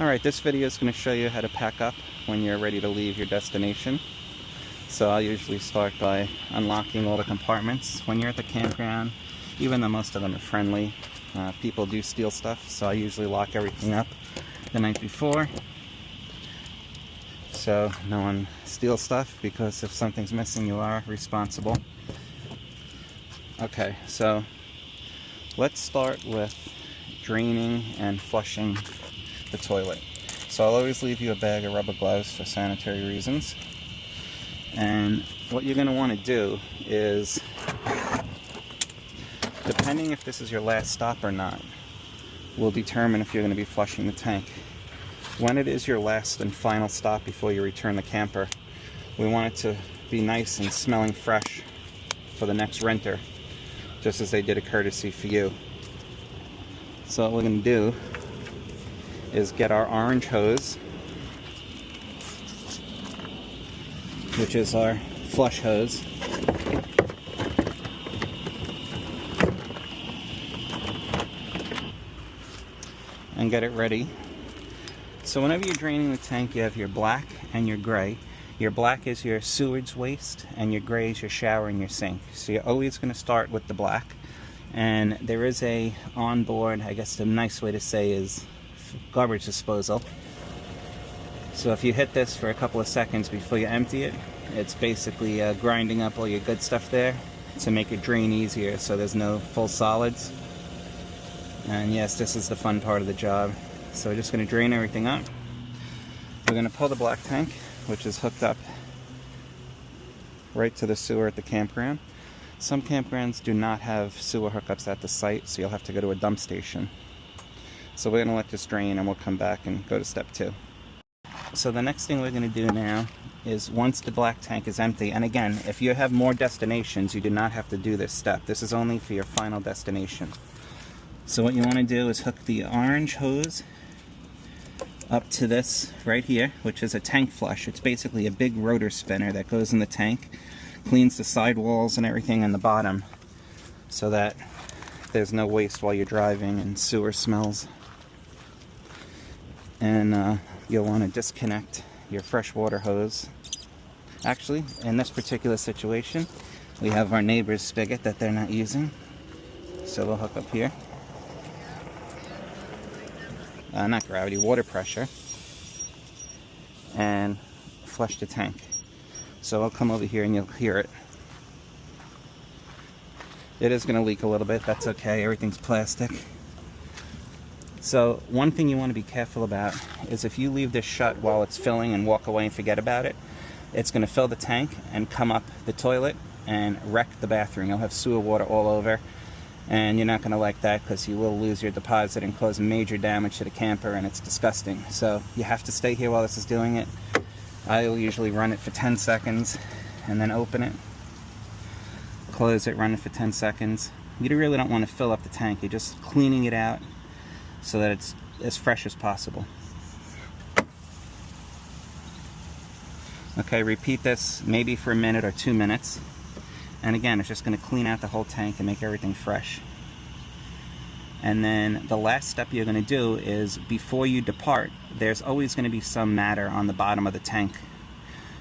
Alright, this video is going to show you how to pack up when you're ready to leave your destination. So I'll usually start by unlocking all the compartments. When you're at the campground, even though most of them are friendly, people do steal stuff, so I usually lock everything up the night before so no one steals stuff, because if something's missing you are responsible. Okay, so let's start with draining and flushing the toilet. So I'll always leave you a bag of rubber gloves for sanitary reasons. And what you're going to want to do is, depending if this is your last stop or not, will determine if you're going to be flushing the tank. When it is your last and final stop before you return the camper, we want it to be nice and smelling fresh for the next renter, just as they did a courtesy for you. So what we're going to do is get our orange hose, which is our flush hose, and get it ready. So whenever you're draining the tank, you have your black and your gray. Your black is your sewage waste, and your gray is your shower and your sink. So you're always going to start with the black. And there is a onboard, I guess the nice way to say is garbage disposal. So if you hit this for a couple of seconds before you empty it, it's basically grinding up all your good stuff there to make it drain easier, so there's no full solids. And yes, this is the fun part of the job. So we're just going to drain everything up. We're going to pull the black tank, which is hooked up right to the sewer at the campground. Some campgrounds do not have sewer hookups at the site, so you'll have to go to a dump station. So we're going to let this drain and we'll come back and go to step 2. So the next thing we're going to do now is, once the black tank is empty, and again, if you have more destinations, you do not have to do this step. This is only for your final destination. So what you want to do is hook the orange hose up to this right here, which is a tank flush. It's basically a big rotor spinner that goes in the tank, cleans the sidewalls and everything in the bottom, so that there's no waste while you're driving and sewer smells. And you'll want to disconnect your freshwater hose. Actually, in this particular situation, we have our neighbor's spigot that they're not using, so we'll hook up here. Not gravity, water pressure, and flush the tank. So I'll come over here and you'll hear it. It is going to leak a little bit, that's okay, everything's plastic. So one thing you want to be careful about is, if you leave this shut while it's filling and walk away and forget about it, it's going to fill the tank and come up the toilet and wreck the bathroom. You'll have sewer water all over, and you're not going to like that, because you will lose your deposit and cause major damage to the camper, and it's disgusting. So you have to stay here while this is doing it. I'll usually run it for 10 seconds and then open it, close it, run it for 10 seconds. You really don't want to fill up the tank. You're just cleaning it out so that it's as fresh as possible. Okay, repeat this maybe for a minute or 2 minutes. And again, it's just going to clean out the whole tank and make everything fresh. And then the last step you're going to do is, before you depart, there's always going to be some matter on the bottom of the tank.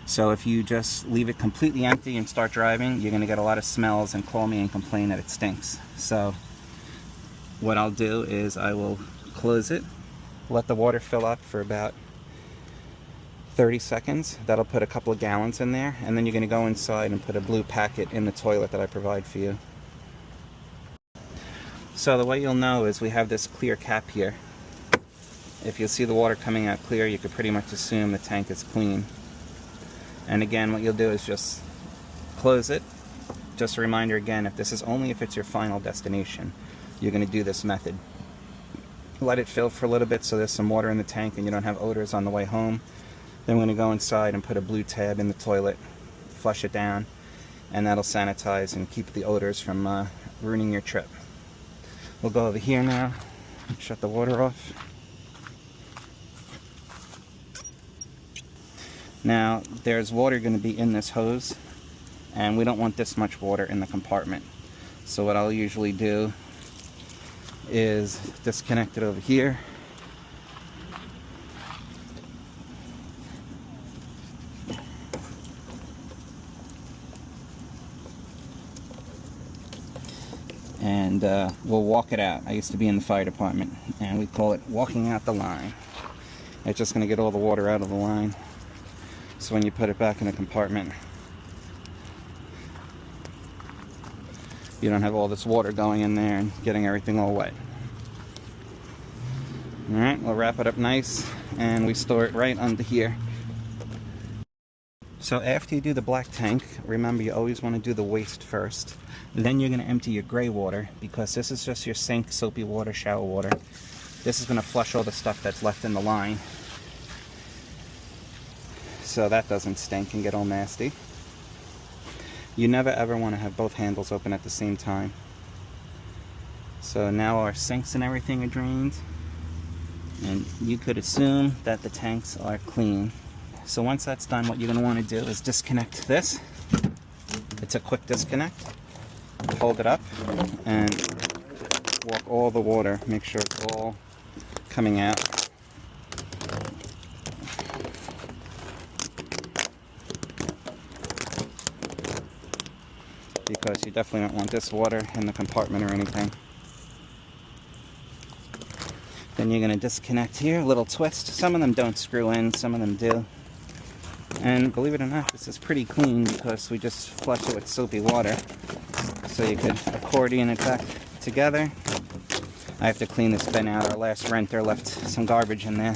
So if you just leave it completely empty and start driving, you're going to get a lot of smells and call me and complain that it stinks. So what I'll do is I will close it, let the water fill up for about 30 seconds. That'll put a couple of gallons in there, and then you're going to go inside and put a blue packet in the toilet that I provide for you. So the way you'll know is, we have this clear cap here. If you see the water coming out clear, you could pretty much assume the tank is clean. And again, what you'll do is just close it. Just a reminder again, if this is only if it's your final destination, you're going to do this method. Let it fill for a little bit so there's some water in the tank and you don't have odors on the way home. Then we're going to go inside and put a blue tab in the toilet, flush it down, and that'll sanitize and keep the odors from ruining your trip. We'll go over here now and shut the water off. Now, there's water going to be in this hose, and we don't want this much water in the compartment. So what I'll usually do is disconnect it over here, and we'll walk it out. I used to be in the fire department, and we call it walking out the line. It's just going to get all the water out of the line, so when you put it back in a compartment, you don't have all this water going in there and getting everything all wet. Alright, we'll wrap it up nice, and we store it right under here. So after you do the black tank, remember you always want to do the waste first. Then you're going to empty your gray water, because this is just your sink, soapy water, shower water. This is going to flush all the stuff that's left in the line, so that doesn't stink and get all nasty. You never ever want to have both handles open at the same time. So now our sinks and everything are drained, and you could assume that the tanks are clean. So once that's done, what you're going to want to do is disconnect this. It's a quick disconnect. Hold it up and walk all the water. Make sure it's all coming out. Because you definitely don't want this water in the compartment or anything. Then you're going to disconnect here, a little twist. Some of them don't screw in, some of them do. And believe it or not, this is pretty clean because we just flush it with soapy water. So you could accordion it back together. I have to clean this bin out. Our last renter left some garbage in there.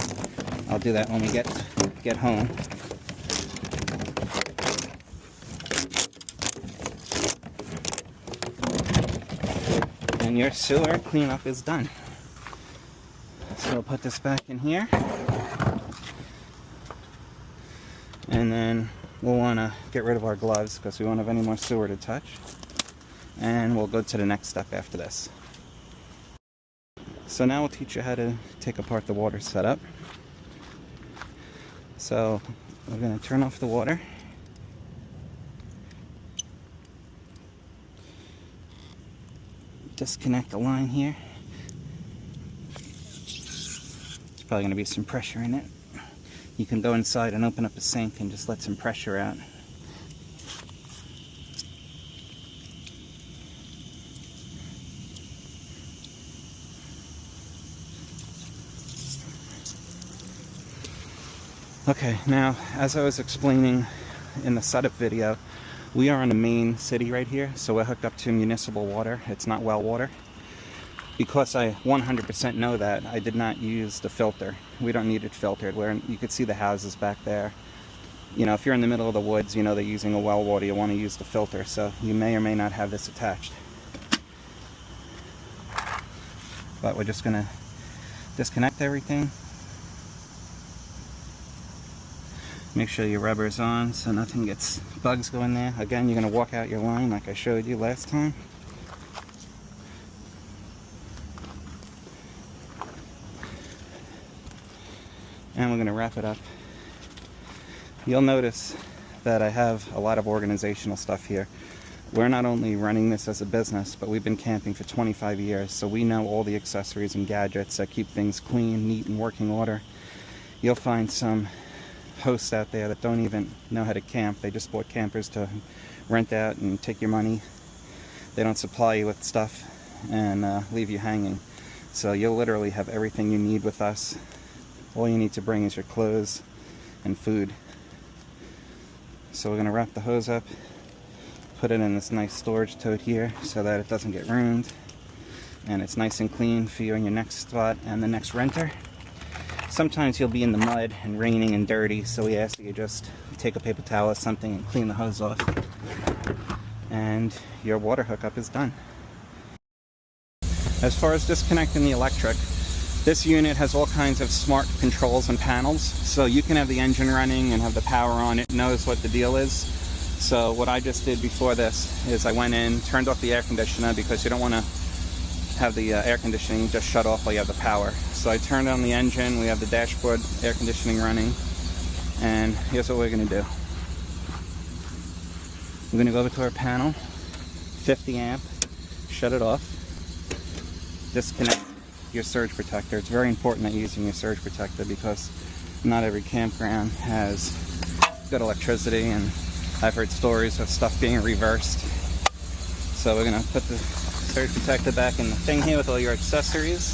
I'll do that when we get home. And your sewer cleanup is done. So we'll put this back in here. And then we'll want to get rid of our gloves because we won't have any more sewer to touch. And we'll go to the next step after this. So now we'll teach you how to take apart the water setup. So we're going to turn off the water. Disconnect the line here. There's probably going to be some pressure in it. You can go inside and open up the sink and just let some pressure out. Okay, now as I was explaining in the setup video, we are in the main city right here, so we're hooked up to municipal water. It's not well water. Because I 100% know that, I did not use the filter. We don't need it filtered. You could see the houses back there. You know, if you're in the middle of the woods, you know they're using a well water, you want to use the filter, so you may or may not have this attached. But we're just going to disconnect everything. Make sure your rubber is on so nothing gets bugs go in there. Again, you're going to walk out your line like I showed you last time. And we're going to wrap it up. You'll notice that I have a lot of organizational stuff here. We're not only running this as a business, but we've been camping for 25 years, so we know all the accessories and gadgets that keep things clean, neat, and working order. You'll find some hosts out there that don't even know how to camp. They just bought campers to rent out and take your money. They don't supply you with stuff and leave you hanging. So you'll literally have everything you need with us. All you need to bring is your clothes and food. So we're going to wrap the hose up, put it in this nice storage tote here so that it doesn't get ruined, and it's nice and clean for you and your next spot and the next renter. Sometimes you'll be in the mud and raining and dirty, so we ask that you just take a paper towel or something and clean the hose off, and your water hookup is done. As far as disconnecting the electric, this unit has all kinds of smart controls and panels, so you can have the engine running and have the power on. It knows what the deal is. So what I just did before this is I went in, turned off the air conditioner because you don't want to have the air conditioning just shut off while you have the power. So I turned on the engine, we have the dashboard air conditioning running, and here's what we're going to do. We're going to go over to our panel, 50 amp, shut it off, disconnect your surge protector. It's very important that you're using your surge protector because not every campground has good electricity, and I've heard stories of stuff being reversed. So we're going to put the surge protector back in the thing here with all your accessories.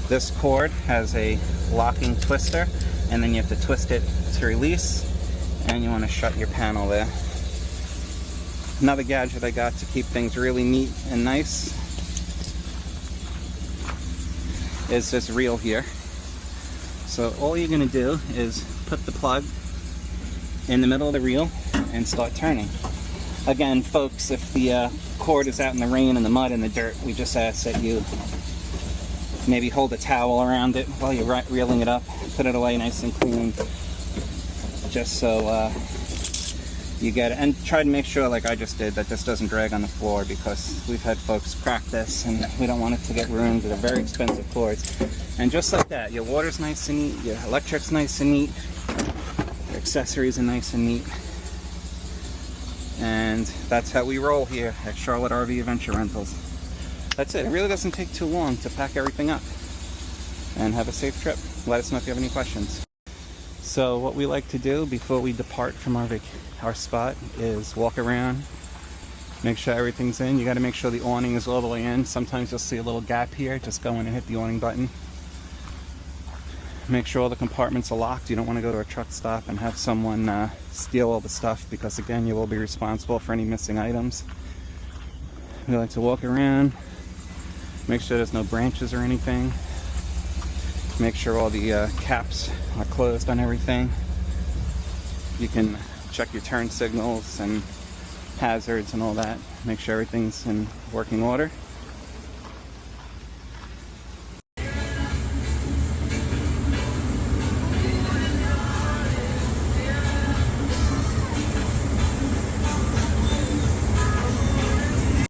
This cord has a locking twister, and then you have to twist it to release, and you want to shut your panel there. Another gadget I got to keep things really neat and nice is this reel here. So all you're going to do is put the plug in the middle of the reel and start turning. Again, folks, if the cord is out in the rain and the mud and the dirt, we just ask that you maybe hold a towel around it while you're reeling it up, put it away nice and clean, just so you get it. And try to make sure, like I just did, that this doesn't drag on the floor, because we've had folks crack this and we don't want it to get ruined. They're very expensive cords. And just like that, your water's nice and neat, your electric's nice and neat, your accessories are nice and neat. And that's how we roll here at Charlotte RV Adventure Rentals. That's it. It really doesn't take too long to pack everything up. And have a safe trip. Let us know if you have any questions. So what we like to do before we depart from our spot is walk around, make sure everything's in. You got to make sure the awning is all the way in. Sometimes you'll see a little gap here. Just go in and hit the awning button. Make sure all the compartments are locked. You don't want to go to a truck stop and have someone steal all the stuff, because again, you will be responsible for any missing items. We like to walk around, make sure there's no branches or anything. Make sure all the caps are closed on everything. You can check your turn signals and hazards and all that. Make sure everything's in working order.